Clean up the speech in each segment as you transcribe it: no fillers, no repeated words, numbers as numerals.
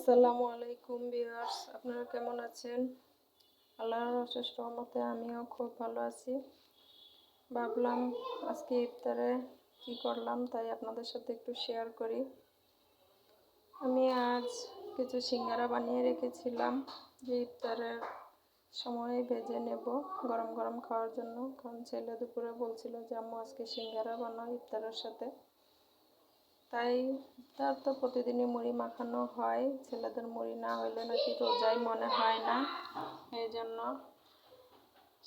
আসসালামু আলাইকুম ভিউয়ার্স, আপনারা কেমন আছেন? আল্লাহর অশেষ রহমতে আমিও খুব ভালো আছি। ভাবলাম আজকে ইফতারে কি করলাম তাই আপনাদের সাথে একটু শেয়ার করি। আমি আজ কিছু সিঙ্গারা বানিয়ে রেখেছিলাম যে ইফতারের সময় ভেজে নেব গরম গরম খাওয়ার জন্য, কারণ ছেলে দুপুরে বলছিল যে আম্মু আজকে সিঙ্গারা বানাও ইফতারের সাথে। তাই তার তো প্রতিদিনই মুড়ি মাখানো হয়, ছেলেদের মুড়ি না হলে নাকি রোজাই মনে হয় না, এই জন্য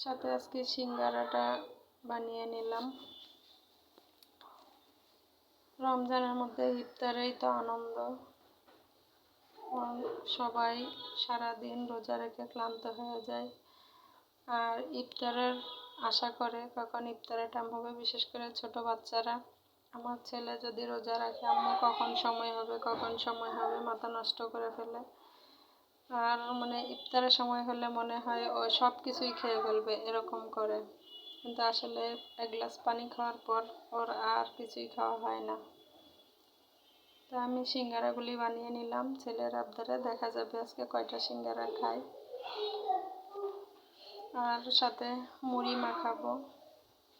সাথে আজকে সিঙ্গারাটা বানিয়ে নিলাম। রমজানের মধ্যে ইফতারেই তো আনন্দ, সবাই সারাদিন রোজা রেখে ক্লান্ত হয়ে যায় আর ইফতারের আশা করে কখন ইফতারের টাইম হবে, বিশেষ করে ছোট বাচ্চারা। আমার ছেলে যদি রোজা রাখে আম্মু কখন সময় হবে কখন সময় হবে মাথা নষ্ট করে ফেলে। আর ইফতারের সময় হলে মনে হয় ও সব কিছুই খেয়ে ফেলবে এরকম করে, কিন্তু আসলে এক গ্লাস পানি খাওয়ার পর ওর আর কিছুই খাওয়া হয় না। তো আমি সিঙ্গারাগুলি বানিয়ে নিলাম ছেলের আবদারে, দেখা যাবে আজকে কয়টা সিঙ্গারা খাই। আর সাথে মুড়ি মাখাবো,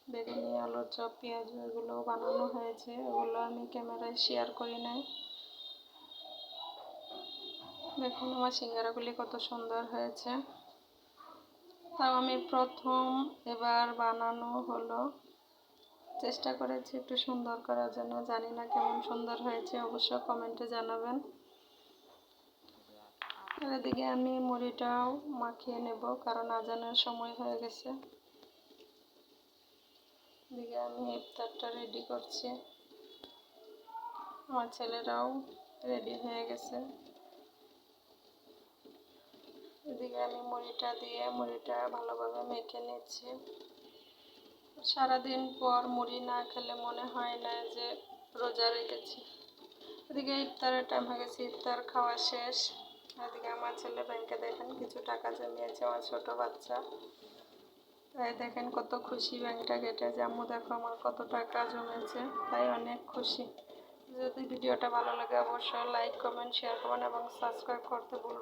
বেগুনি, আলুর চপ, পেঁয়াজ এগুলো বানানো হয়েছে, ওগুলো আমি ক্যামেরায় শেয়ার করি নাই। দেখুন আমার সিঙ্গারাগুলি কত সুন্দর হয়েছে। তাও আমি প্রথম এবার বানানো হলো, চেষ্টা করেছি একটু সুন্দর করার জন্য, জানি না কেমন সুন্দর হয়েছে, অবশ্য কমেন্টে জানাবেন। আর এদিকে আমি মুড়িটাও মাখিয়ে নেব, কারণ আজানের সময় হয়ে গেছে। এদিকে আমি ইফতারটা রেডি করছি, আমার ছেলেরাও রেডি হয়ে গেছে। এদিকে আমি মুড়িটা ভালোভাবে মেখে নিচ্ছি। সারাদিন পর মুড়ি না খেলে মনে হয় না যে রোজা রেখেছি। এদিকে ইফতারের টাইম হয়ে গেছে, ইফতার খাওয়া শেষ। এদিকে আমার ছেলে ব্যাংকে দেখেন কিছু টাকা জমিয়েছে, আমার ছোট বাচ্চা। তাই দেখেন কত খুশি, ব্যাংকটা কেটে যে আম্মু দেখো আমার কত টাকা জমেছে, তাই অনেক খুশি। যদি ভিডিওটা ভালো লাগে অবশ্যই লাইক, কমেন্ট, শেয়ার করবেন এবং সাবস্ক্রাইব করতে ভুলবেন না।